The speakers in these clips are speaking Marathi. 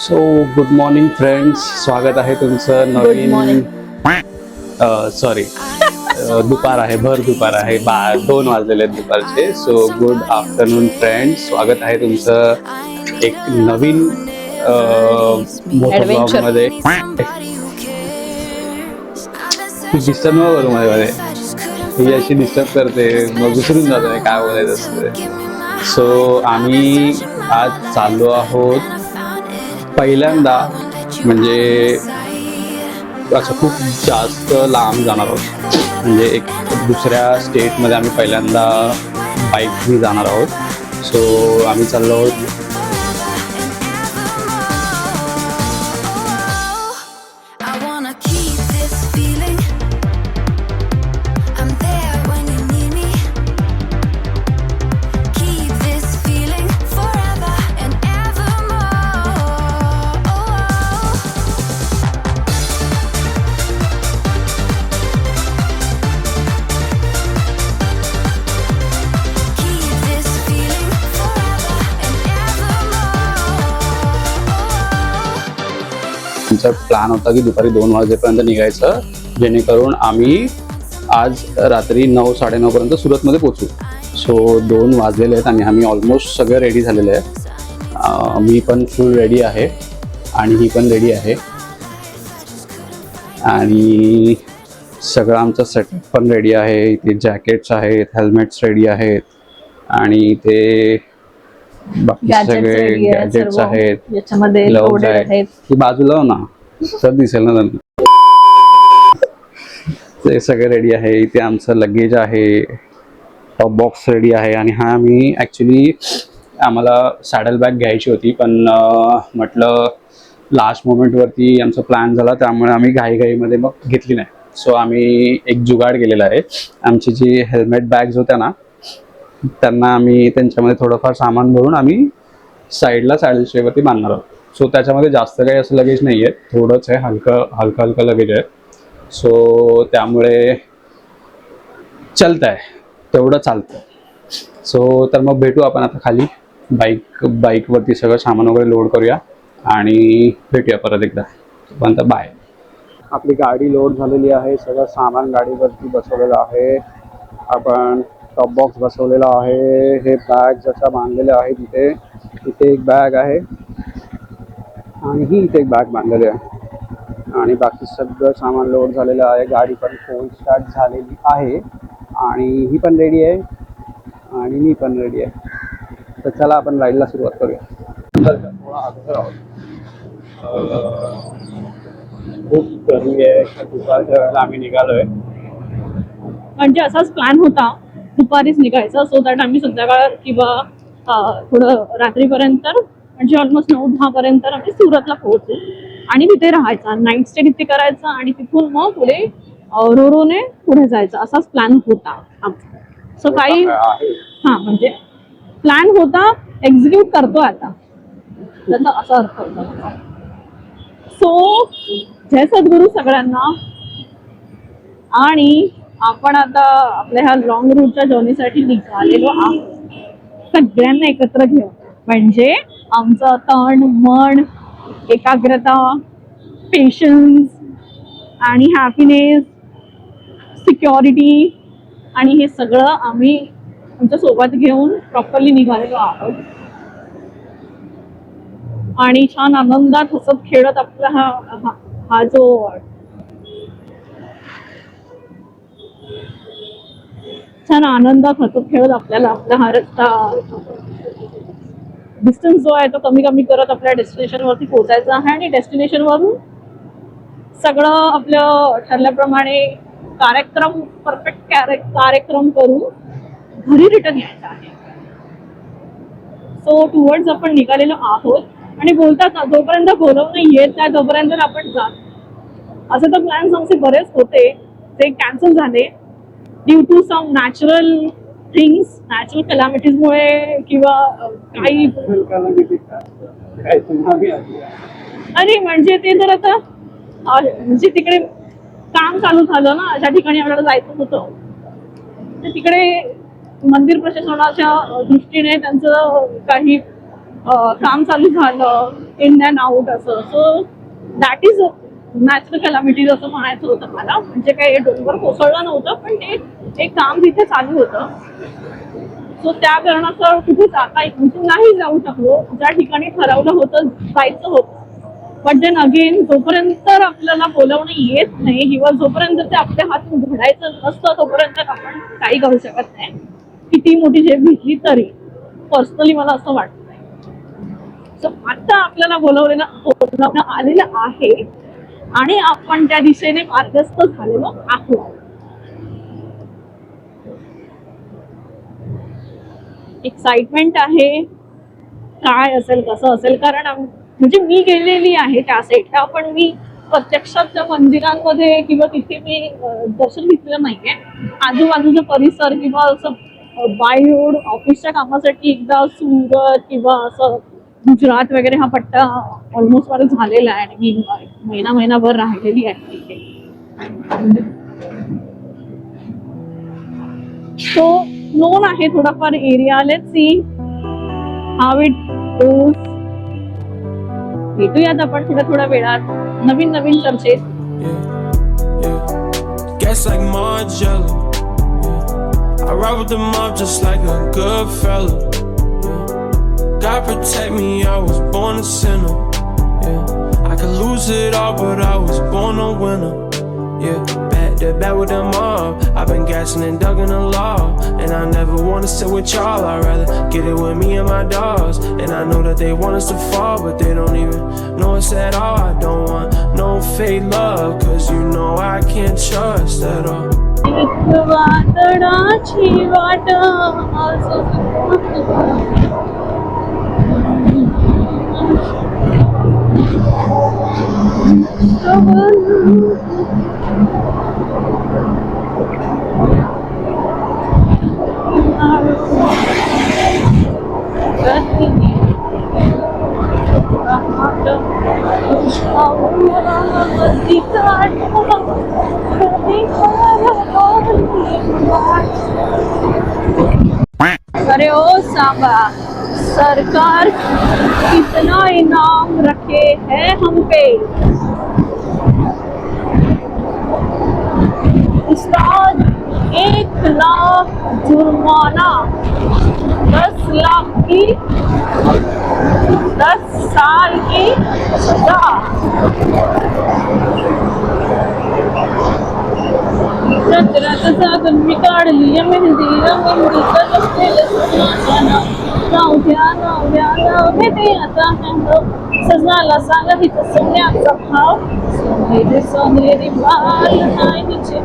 सो गुड मॉर्निंग फ्रेंड्स, स्वागत आहे तुमचं नवीन सॉरी दुपार आहे, भर दुपार आहे, 2 वाजलेले आहेत दुपारचे. सो गुड आफ्टरनून फ्रेंड्स, स्वागत आहे तुमचं एक नवीन मोठ्या ब्लॉग मध्ये. डिस्टर्ब न करू मध्ये ही अशी डिस्टर्ब करते, मग विसरून जातो काय बोलायचं असतं. सो आम्ही आज चाललो आहोत पहिल्यांदा, म्हणजे असं खूप जास्त लांब जाणार आहोत. म्हणजे एक दुसऱ्या स्टेटमध्ये आम्ही पहिल्यांदा बाईकनी जाणार आहोत. सो आम्ही चाललो आहोत प्लॅन होता की दुपारी 2 वाजेपर्यंत निघायचं, जेणेकरून आम्ही आज रात्री 9-9:30 पर्यंत सुरतमध्ये पोहोचू. सो 2 वाजलेले आहेत आणि आम्ही ऑलमोस्ट सगळे रेडी झालेले आहेत. मी पण फुल रेडी आहे आणि ही पण रेडी आहे आणि सगळं आमचं सेटअप पण रेडी आहे. इथे जॅकेट्स आहेत, हेल्मेट्स रेडी आहेत आणि ते बाकी सगळे गॅजेट्स आहेत, ग्लोव्ज आहेत. ही बाजूला ना तर दिसेल ना त्यांना. ते सगळे रेडी आहे. इथे आमचं लगेज आहे, बॉक्स रेडी आहे. आणि हा मी ॲक्च्युली आम्हाला सॅडल बॅग घ्यायची होती, पण म्हटलं लास्ट मोमेंटवरती आमचा प्लॅन झाला, त्यामुळे आम्ही घाईघाईमध्ये मग घेतली नाही. सो आम्ही एक जुगाड केलेला आहे. आमची जी हेल्मेट बॅग्स होत्या ना, त्यांना आम्ही त्यांच्यामध्ये थोडंफार सामान भरून आम्ही साईडला सॅडल स्टेवरती बांधणार आहोत. सो त्याच्यामध्ये जास्त काही असं लगेज नाही आहे, थोडंच आहे, हलकं लगेज आहे. सो त्यामुळे चलतं आहे, तेवढं चालतं. सो तर मग भेटू आपण आता खाली बाईकवरती सगळं सामान वगैरे लोड करूया आणि भेटूया परत एकदा. पण तर बाय. आपली गाडी लोड झालेली आहे, सगळं सामान गाडीवरती बसवलेलं आहे. आपण टॉप बॉक्स बसवलेला आहे. हे बॅग जशा बांधलेल्या आहेत, इथे एक बॅग आहे आणि ही इथे एक बॅग बांधलेली आहे आणि बाकी सगळं सामान लोड झालेलं आहे. गाडी पण फुल स्टार्ट झालेली आहे आणि ही पण रेडी आहे आणि मी पण रेडी आहे. तर चला आपण राईडला सुरुवात करूया. खूप गरमी आहे, दुपारच्या वेळेला आम्ही निघालोय. म्हणजे असाच प्लॅन होता, दुपारीच निघायचा, सो दॅट आम्ही संध्याकाळ किंवा थोडं रात्रीपर्यंत, म्हणजे ऑलमोस्ट 9-10 पर्यंत आम्ही सुरतला पोहोचू आणि तिथे राहायचा, नाईट स्टे तिथे करायचा आणि तिथून मग पुढे रोरोने पुढे जायचं, असाच प्लॅन होता आमचा. सो काही म्हणजे प्लॅन होता, एक्झिक्यूट करतो आता, त्याचा असा अर्थ होता. सो जय सद्गुरू सगळ्यांना. आणि आपण आता आपल्या ह्या लॉंग रूटच्या जर्नीसाठी निघालेलो आहोत. सगळ्यांना एकत्र घेऊ, म्हणजे आमचं तन मन, एकाग्रता, पेशन्स आणि हॅपीनेस, सिक्युरिटी आणि हे सगळं आम्ही आमच्या सोबत घेऊन प्रॉपरली निघालेलो आहोत. आणि छान आनंदात हसत खेळत आपला हा जो छान आनंदात हसत खेळत आपल्याला आपला हा रस्ता, डिस्टन्स जो आहे तो कमी कमी करत आपल्या डेस्टिनेशन वरती पोहोचायचा आहे. आणि डेस्टिनेशन वरून सगळं आपलं ठरल्याप्रमाणे परफेक्ट कार्यक्रम करून घरी रिटर्न यायचं आहे. सो टुवर्ड्स आपण निघालेलो आहोत. आणि बोलतात ना, जोपर्यंत बोलवणं येत नाही तोपर्यंत आपण जात. असे तर प्लॅन्स आमचे बरेच होते, ते कॅन्सल झाले due to some natural things, natural कॅलॅमिटीजमुळे किंवा काही. अरे म्हणजे ते जर आता म्हणजे तिकडे काम चालू झालं ना, ज्या ठिकाणी आपल्याला जायचं होतं, तर तिकडे मंदिर प्रशासनाच्या दृष्टीने त्यांचं काही काम चालू झालं इन अँड आउट असं. So that is natural calamities असं म्हणायचं होतं मला. म्हणजे काही डोंगर कोसळलं नव्हतं, पण ते एक काम तिथे चालू होतं. सो त्या कारणाचं कुठे नाही जाऊ शकलो ज्या ठिकाणी ठरवलं होतं जायचं होतं. बट देन अगेन जोपर्यंत आपल्याला बोलवणं येत नाही किंवा जोपर्यंत ते आपल्या हातून घडायचं नसतं तोपर्यंत आपण काही करू शकत नाही, किती मोठी झेप घेतली तरी. पर्सनली मला असं वाटतं. सो आता आपल्याला बोलवणं आलेलं आहे आणि आपण त्या दिशेने मार्गस्थ झालेलो आहोत. एक्साइटमेंट आहे. काय असेल कसं असेल, कारण म्हणजे मी गेलेली आहे त्या साईडला, पण मी प्रत्यक्षात त्या मंदिरांमध्ये किंवा तिथे मी दर्शन घेतलेलं नाहीये. आजूबाजूचा परिसर किंवा असं बाय रोड ऑफिसच्या कामासाठी एकदा सुरत किंवा असं गुजरात वगैरे हा पट्टा ऑलमोस्ट मला झालेला आहे आणि मी महिनाभर राहिलेली आहे तिथे. सो नोन आहे थोडाफार area. Let's see how it goes. भेटूयात आपण थोड्या वेळात नवीन चर्चेत. Guess like Margello. I ride with the mob just like a good fella. God protect me, I was born a sinner. I could lose it all, but I was born a winner. Back to back with the mob. I've been gassing and ducking the law, and I never wanna sit with y'all. I'd rather get it with me and my dogs. And I know that they want us to fall, but they don't even know us at all. I don't want no fake love, cause you know I can't trust at all. एक वादळाची वाट अरे ओ सांबा, सरकार कितना इनाम रखे है हम पे. उस्ताद 1 लाख जुर्माना, 10 लाख की 10 साल की सजा. साधन मी काढली मेहंदी सजनाला सांगा हिचं सोन्याचा भाव. सोनेरी बाल नाही हिचे.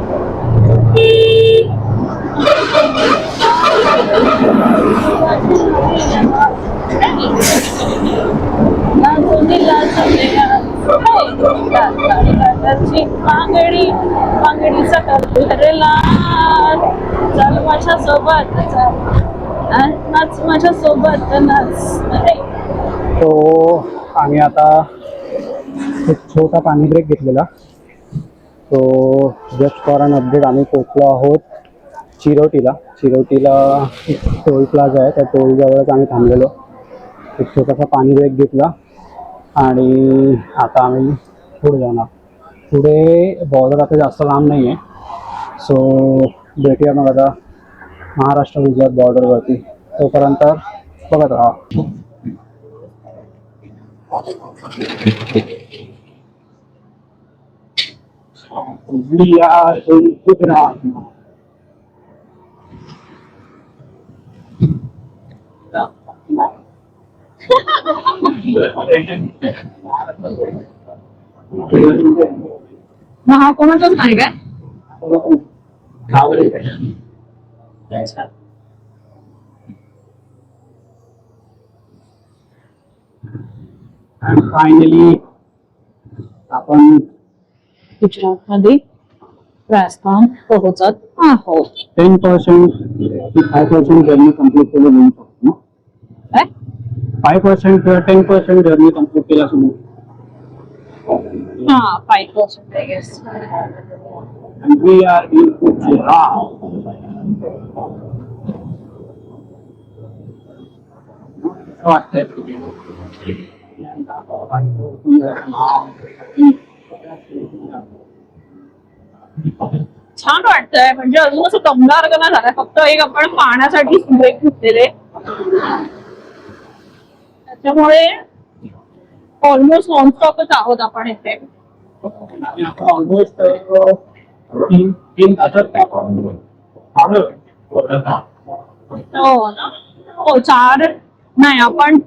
बांगडीचा भरला चाल माझ्या सोबत नाच माझ्या सोबत नाच. तो आम्ही आता एक छोटा पाणी ब्रेक घेतलेला. तो जस्ट फॉर अन अपडेट आम्ही पोचलो आहोत चिरोटीला. एक टोल प्लाझा आहे, त्या टोलजवळच आम्ही थांबलेलो. एक छोटासा पाणी ब्रेक घेतला आणि आता आम्ही पुढे जाणार. पुढे बॉर्डर आता जास्त लांब नाही आहे. सो भेटूया मग आता महाराष्ट्र गुजरात बॉर्डरवरती. तोपर्यंत बघत राहा. We are in Gujarat. हा कोणाचाच नाही काय. And finally आपण गुजरात मध्ये राजस्थान पोहोचत आहोत. 10% to 5% जर्नी कंप्लीट केली जाऊ शकतो. 5% किंवा 10% जर्नी कंप्लीट केला सुरू. हा 5% I guess. And we are in Gujarat. छान वाटतंय म्हणजे अजून असं दमदार का नाही झालाय फक्त एक आपण पाण्यासाठी ब्रेक घेतलेले त्याच्यामुळे ऑलमोस्ट नॉनस्टॉपच आहोत आपण इथे ऑलमोस्ट 3 तासात हो ना हो 4 नाही आपण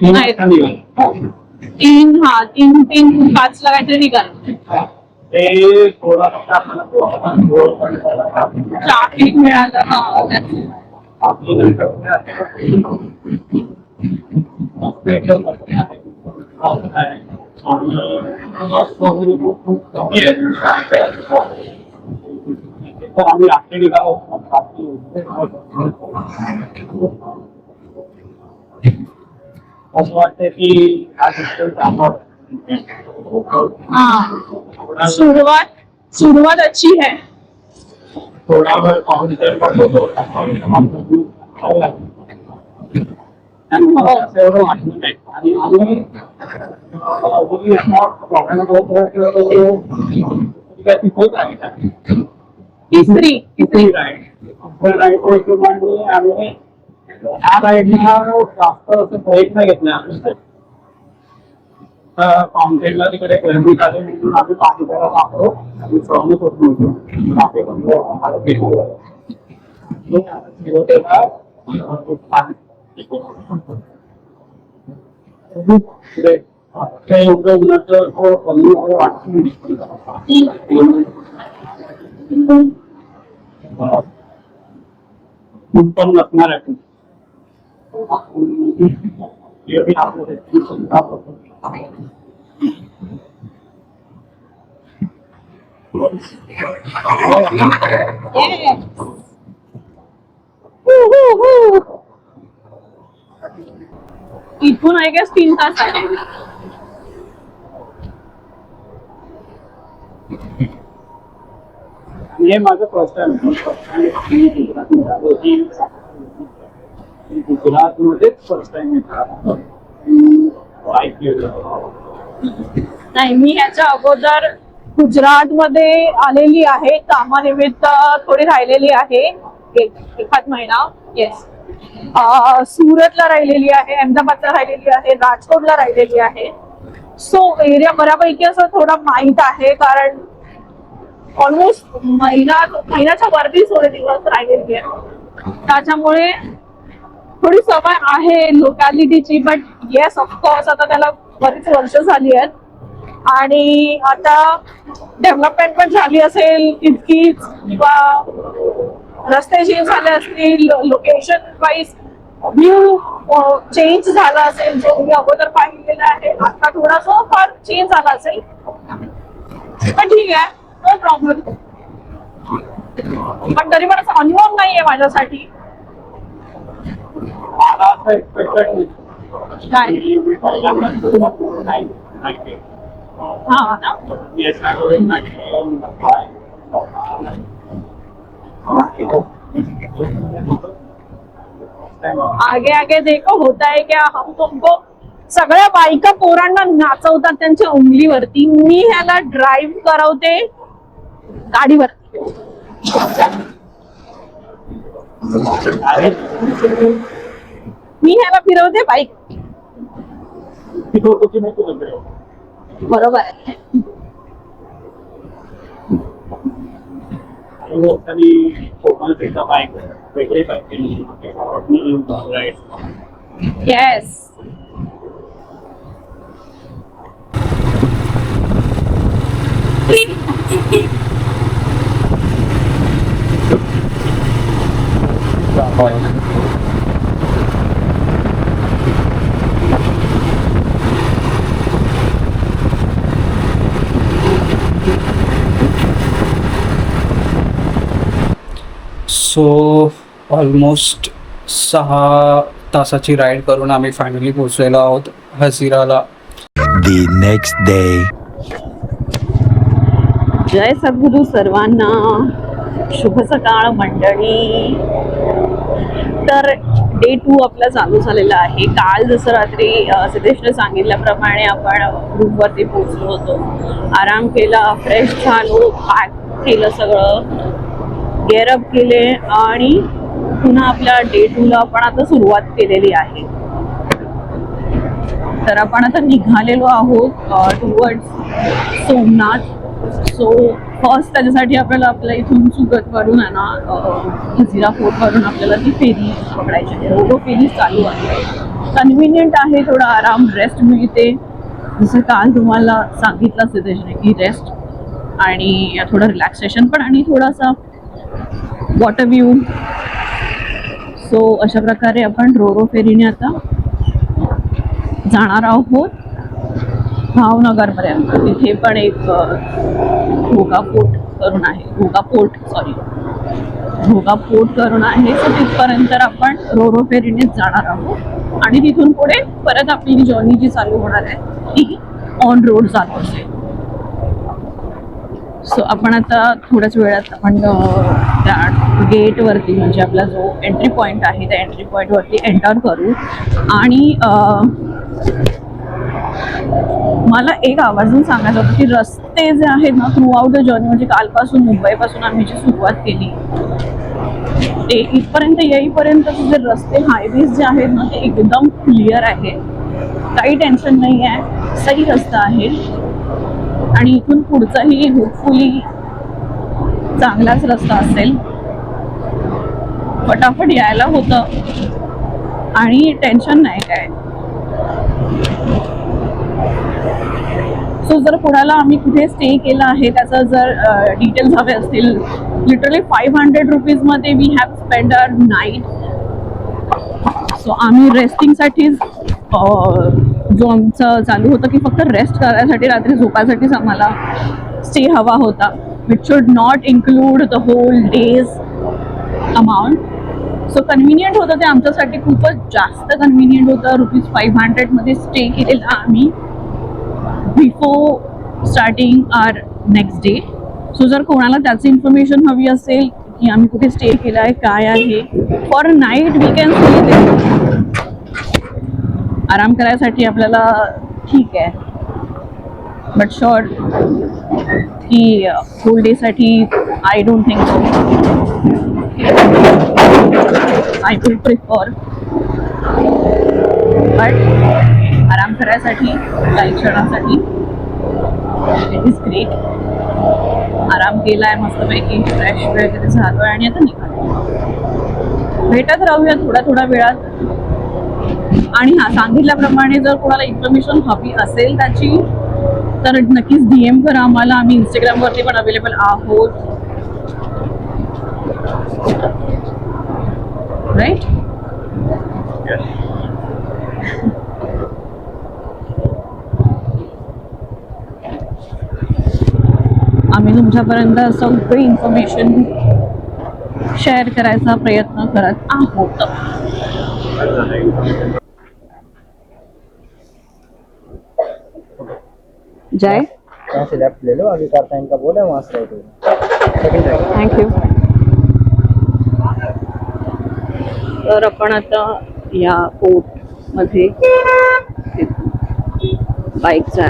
नाही 3-5 ला काहीतरी निघाल ते थोडा ट्रॅफिक मिळालं आम्ही रात्री निघालो असं वाटतं की हा सुरुवात अच्छी है थोडा वेळ पाहून एवढं वाटलं नाही आणि आम्ही तिथेच आहे तिसरी आम्ही ह्या राईडला जास्त असं प्रयत्न घेतला फाउंटेनला तिकडे गर्दी झाली म्हणून आम्ही पाणी प्यायला जातो आम्ही सहमत होत एवढं उन्हाचं कमी वाटून पण नसणार आहे इथून आय गेस 3 तास आहे हे माझं फर्स्ट टाइम गुजरातमध्येच फर्स्ट टाइम नाही मी ह्याच्या अगोदर गुजरात मध्ये आलेली आहे कामानिमित्त थोडी राहिलेली आहे एखाद महिना येस सुरतला राहिलेली आहे अहमदाबादला राहिलेली आहे राजकोटला राहिलेली आहे सो एरिया बऱ्यापैकी असं थोडा माहित आहे कारण ऑलमोस्ट महिन्याच्या वरती थोडे दिवस राहिलेली आहे त्याच्यामुळे थोडी सवय आहे लोकॅलिटीची बट येस ऑफकोर्स आता त्याला बरीच वर्ष झाली आहेत आणि आता डेव्हलपमेंट पण झाली असेल तितकीच किंवा रस्ते चेंज झाले असतील लोकेशन वाईज व्ह्यू चेंज झाला असेल जो मी अगोदर पाहिलेला आहे आता थोडासा फार चेंज झाला असेल पण ठीक आहे नो प्रॉब्लेम पण तरी पण असा अनुभव नाहीये माझ्यासाठी मला असं एक्सपेक्टेड हा ना आगे आगे देखो होता है क्या हम तुमको सगळ्या बायका पोरांना नाचवतात त्यांच्या उंगलीवरती मी ह्याला ड्राईव्ह करवते गाडीवरती मी ह्याला फिरवते बाईक बरोबर आहे येस सो ऑलमोस्ट 6 तासाची राईड करून आम्ही फायनली पोहोचलेलो आहोत हसिराला. The next day. जय सद्गुरू सर्वांना शुभ सकाळ मंडळी. तर डे 2 आपला चालू झालेला आहे. काल जसं रात्री सिद्धेशने सांगितल्याप्रमाणे आपण रूमवरती पोहोचलो होतो, आराम केला, फ्रेश झालो, पॅक केलं सगळं, गेअरअप केले आणि पुन्हा आपल्या डे 2ला आपण आता सुरुवात केलेली आहे. तर आपण आता निघालेलो आहोत टुवर्ड्स सोमनाथ. सो फर्स्ट त्याच्यासाठी आपल्याला आपल्या इथून सुरतवरून आहे ना हजिरा फोर्टवरून आपल्याला ती फेरी पकडायची आहे. रोडो फेरी चालू आहे. कन्व्हिनियंट आहे, थोडा आराम, रेस्ट मिळते. जसं काल तुम्हाला सांगितलं सिद्धेशने की रेस्ट आणि थोडं रिलॅक्सेशन पण आणि थोडासा वॉटर व्ह्यू. सो अशा प्रकारे आपण रोरो फेरीने आता जाणार आहोत भावनगरपर्यंत. तिथे पण एक घोगा फोर्ट करून आहे, घोगा फोर्ट करून आहे. सो तिथपर्यंत आपण रोरो फेरीनेच जाणार आहोत आणि तिथून पुढे परत आपली जर्नी जी चालू होणार आहे ती ऑन रोड चालू असेल. सो आपण आता थोड्याच वेळात आपण त्या गेटवरती म्हणजे आपला जो एंट्री पॉईंट आहे त्या एंट्री पॉईंटवरती एंटर करू. आणि मला एक आवर्जून सांगायचं होतं की रस्ते जे आहेत ना थ्रू आउट द जर्नी, म्हणजे कालपासून मुंबईपासून आम्ही जी सुरुवात केली ते इथपर्यंत येईपर्यंतचे जे रस्ते हायवेज जे आहेत ना ते एकदम क्लिअर आहे, काही टेन्शन नाही आहे, सही रस्ता आहे. आणि इथून पुढचाही होपफुली चांगलाच रस्ता असेल. फटाफट यायला होतं आणि टेन्शन नाही काय. सो जर कोणाला आम्ही कुठे स्टे केला आहे त्याचं जर डिटेल्स हवे असतील, लिटरली 500 रुपीजमध्ये we have spend our night. So आम्ही रेस्टिंगसाठीच जो आमचं चालू होतं की फक्त रेस्ट करायसाठी, रात्री झोपायसाठीच आम्हाला स्टे हवा होता, which should not include the whole day's amount. So convenient होतं ते आमच्यासाठी, खूपच जास्त कन्व्हिनियंट होतं. ₹500मध्ये स्टे केलेला आम्ही बिफोर स्टार्टिंग आवर नेक्स्ट डे. सो जर कोणाला त्याची इन्फॉर्मेशन हवी असेल की आम्ही कुठे स्टे केला आहे, काय आहे, for night we can stay there. आराम करायसाठी आपल्याला ठीक आहे, बट शॉर्ट की होल डेसाठी I don't think so. I will prefer, but आराम करायसाठी काही क्षणासाठी इट इज ग्रेट. आराम केलाय मस्तपैकी, फ्रेश वगैरे झालोय आणि आता निघालो. भेटत राहूया थोड्या वेळात. आणि हा सांगितल्याप्रमाणे जर कोणाला इन्फॉर्मेशन हवी असेल त्याची तर नक्कीच DM करा आम्हाला. आम्ही इंस्टाग्रामवरती पण अवेलेबल आहोत, राईट? आम्ही तुमच्यापर्यंत सगळी इन्फॉर्मेशन शेअर करायचा प्रयत्न करत आहोत. जय, थँक्यू. तर आपण आता या पोर्टमध्ये बाईकचा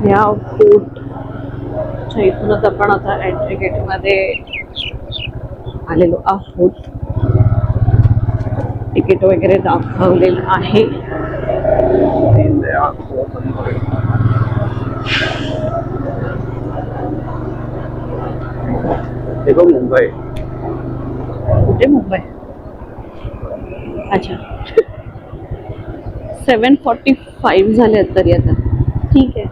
या पोर्टच्या इथूनच आपण आता एंट्री गेटमध्ये आलेलो आहोत. तिकीट वगैरे दाखवलेलं आहे. मुंबई कुठे? मुंबई. अच्छा. 7:45 झाले तरी आता ठीक आहे.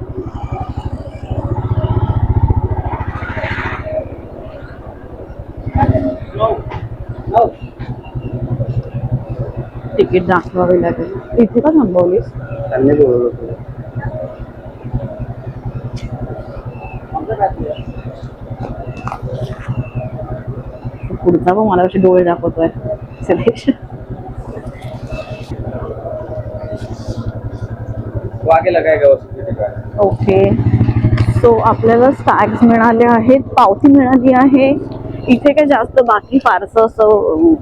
तिकीट दाखवावे लागेल. इथे का थांबवलीस? त्यांनी बोलवलं. पुढचा पण मला असे डोळे दाखवतोय सिलेक्शन. ओके. सो आपल्याला टॅग्स मिळाले आहेत, पावती मिळाली आहे. इथे काय जास्त बाकी फारसं असं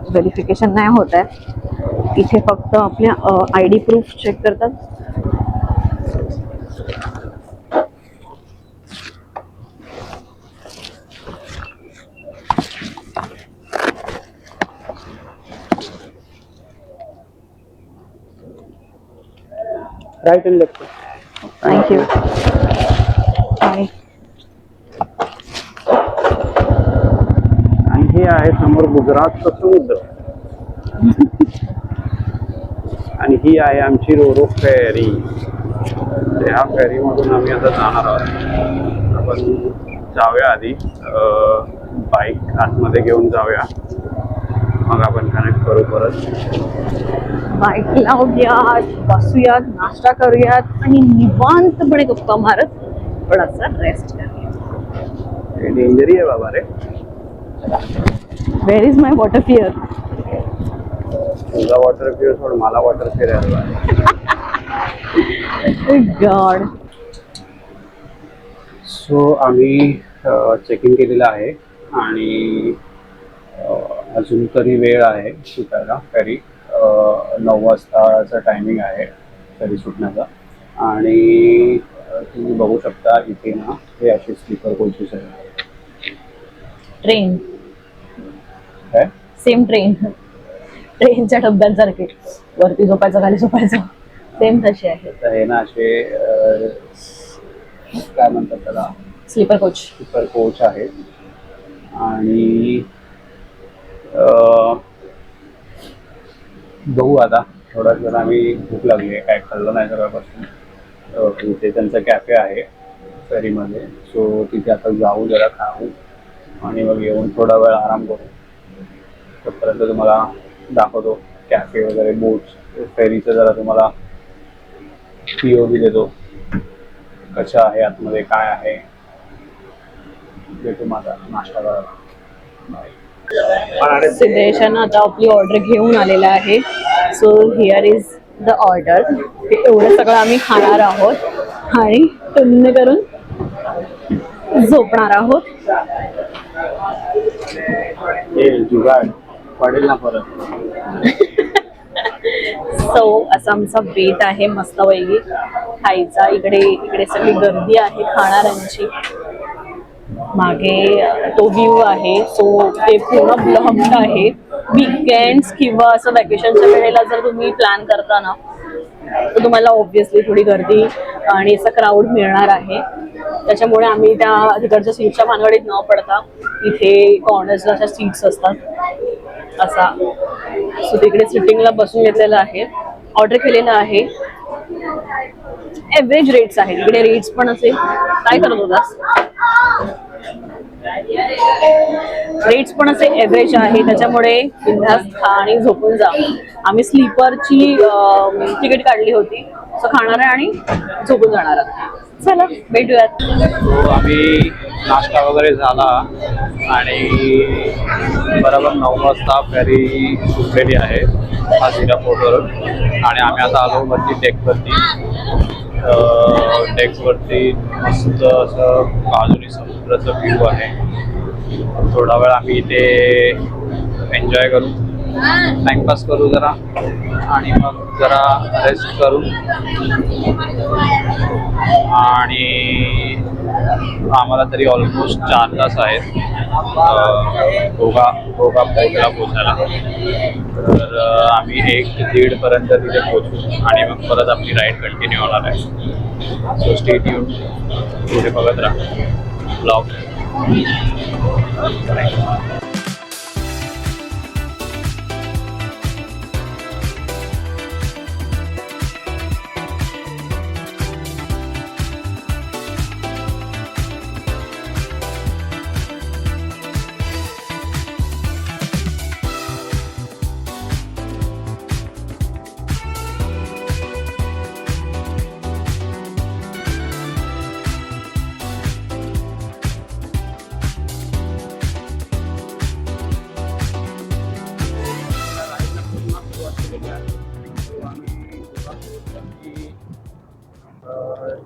व्हेरिफिकेशन नाही होत आहे. इथे फक्त आपल्या ID प्रूफ चेक करतात. Right and left. थँक्यू. आणि आणि हे आहे समोर गुजरातचा समुद्र. आणि ही आहे आमची रोरो फेरी. ह्या फेरीमधून आम्ही आता जाणार आहोत. आपण जाऊया आधी बाईक आतमध्ये घेऊन जाऊया, मग आपण कनेक्ट करू परत. बाईक लावूयात, बसूयात, नाश्ता करूयात आणि निवांतपणे गप्पा मारत थोडासा रेस्ट करूयात. डेंजरी आहे बाबा रे. Where is my water fear? तुझा वॉटर फिअर सोड, मला वॉटर फिअर आहे. गॉड. सो आम्ही चेकिंग केलेलं आहे आणि अजून तरी वेळ आहे सुटायला. फेरी 9 वाजताचा टायमिंग आहे फेरी सुटण्याचा. आणि तुम्ही बघू शकता इथे ना हे असे स्लीपर कोचेस आहेत. ट्रेन, काय सेम ट्रेन, ट्रेनच्या डब्यांसारखे वरती झोपायचं खाली झोपायचं, सेम तसे आहे. तर हे ना असे काय म्हणतात त्याला, स्लीपर कोच. स्लीपर कोच आहेत. आणि बघू आता थोडा जर आम्ही भूक लागली आहे, काय खाल्लं नाही सगळ्यापासून. इथे त्यांचं कॅफे आहे फेरीमध्ये, सो तिथे आता जाऊ, जरा खाऊ आणि मग येऊन थोडा वेळ आराम करू. तोपर्यंत तुम्हाला दाखवतो कॅफे वगैरे, बोट्स, फेरीचं जरा तुम्हाला POV देतो कशा आहे आतमध्ये, काय आहे. भेटू माझा नाश्ता करायला. सिद्धेशानं आता आपली ऑर्डर घेऊन आलेला आहे. So here is the order. एवढं सगळं आम्ही खाणार आहोत आणि टुन्न करून झोपणार आहोत. जुगाड पडेल ना परत. सो असा आमचा बेत आहे मस्तपैकी खायचा. इकडे सगळी गर्दी आहे खाणाऱ्यांची. मागे तो व्ह्यू आहे. सो ते पूर्ण ब्लॉक्ड आहे. वीकेंड्स किंवा असं वॅकेशनच्या वेळेला जर तुम्ही प्लॅन करता ना, तर तुम्हाला ऑब्व्हियसली थोडी गर्दी आणि असं क्राऊड मिळणार आहे. त्याच्यामुळे आम्ही त्या तिकडच्या सीटच्या भानगडीत न पडता इथे कॉर्नर्सला अशा सीट्स असतात असा, सो तिकडे सिटिंगला बसून घेतलेलं आहे. ऑर्डर केलेलं आहे. एव्हरेज रेट्स आहेत इकडे. रेट्स पण असेल. काय करत होतास? रेट्स पण असे एव्हरेज आहे, त्याच्यामुळे बिनधास्त खा आणि झोपून जा. आम्ही स्लीपरची तिकीट काढली होती. असं खाणार आहे आणि झोपून जाणार आहे. चला भेटूयात. सो आम्ही नाश्ता वगैरे झाला आणि बरोबर 9 वाजता फेरी सुटलेली आहे हाजिरा पोर्टवरून. आणि आम्ही आता आलो वरती डेक्सवरती मस्त असं बाजूनी समुद्राचं व्ह्यू आहे. थोडा वेळ आम्ही इथे एन्जॉय करू, टाइमपास करू जरा आणि मग जरा रेस्ट करू. आणि आम्हाला तरी ऑलमोस्ट 4 तास आहेत घोगा पोहोचायला. तर आम्ही 1-1:30 पर्यंत तिथे पोहोचू आणि मग परत आपली राईड कंटिन्यू होणार आहे. सो स्टे ट्यून, पुढे बघत राहा ब्लॉग.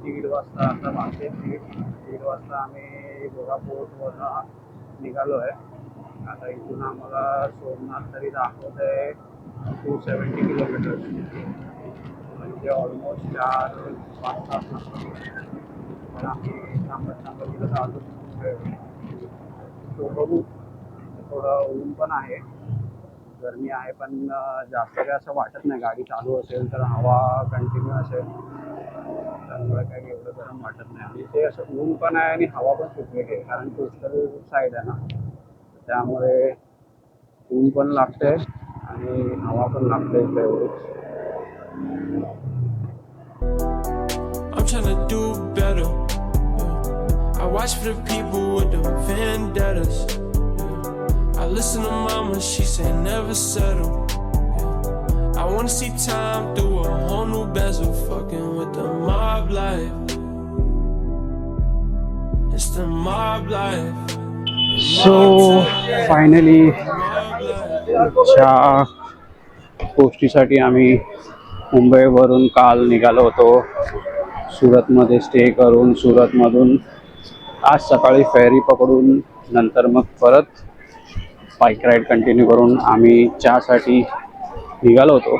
दीड वाजता आता वाजते. 1:30 वाजता आम्ही गोगा पोर्टवरून निघालो आहे. आता इथून आम्हाला सोमनाथ तरी दाखवत आहे 270 किलोमीटर्स, म्हणजे ऑलमोस्ट 4-5 तास लागतात. पण आम्ही थांबत गेलं तर अजून तो बघू. थोडं ऊन पण आहे, गरमी आहे, पण जास्त काही असं वाटत नाही. गाडी चालू असेल तर हवा कंटिन्यू असेल त्यामुळे काही एवढं गरम वाटत नाही. आणि ते असं ऊन पण आहे आणि हवा पण सुटलेली आहे, कारण कोस्टल साईड आहे ना, त्यामुळे ऊन पण लागते आणि हवा पण लागते तेवढीच. I'm trying to do better. Yeah. I watch for the people with the vendettas. Yeah. I listen to mama, she say never settle. Yeah. I wanna see time through a whole new bezel, fucking with the mob life. It's the mob life. So finally च्या गोष्टीसाठी आम्ही मुंबईवरून काल निघालो होतो. सुरतमध्ये स्टे करून सुरतमधून आज सकाळी फेरी पकडून नंतर मग परत बाईक राईड कंटिन्यू करून आम्ही चहासाठी निघालो होतो,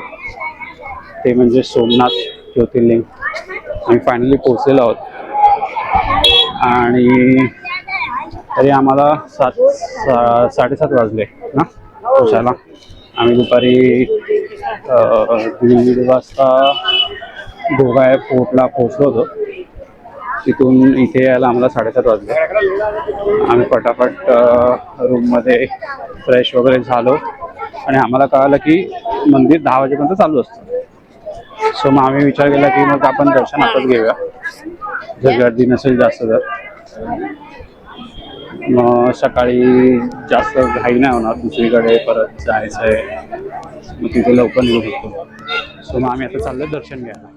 ते म्हणजे सोमनाथ ज्योतिर्लिंग. आम्ही फायनली पोचलेलो आहोत आणि तरी आम्हाला 7-7:30 वाजले ना पोचायला. आम्ही दुपारी 1:30 वाजता गोगाय पोर्टला पोचलो होतो. तिथून इथे यायला आम्हाला 7:30 वाजले. आम्ही पटापट रूममध्ये फ्रेश वगैरे झालो आणि आम्हाला कळालं की मंदिर 10 वाजेपर्यंत चालू असतं. सो मग आम्ही विचार केला की मग आपण दर्शन आताच घेऊया, जर गर्दी नसेल जास्त तर. मग सकाळी जास्त घाई नाही होणार, दुसरीकडे परत जायचं आहे, मग तिथे लवकर निघू शकतो. सो मग आम्ही आता चाललो दर्शन घ्यायला.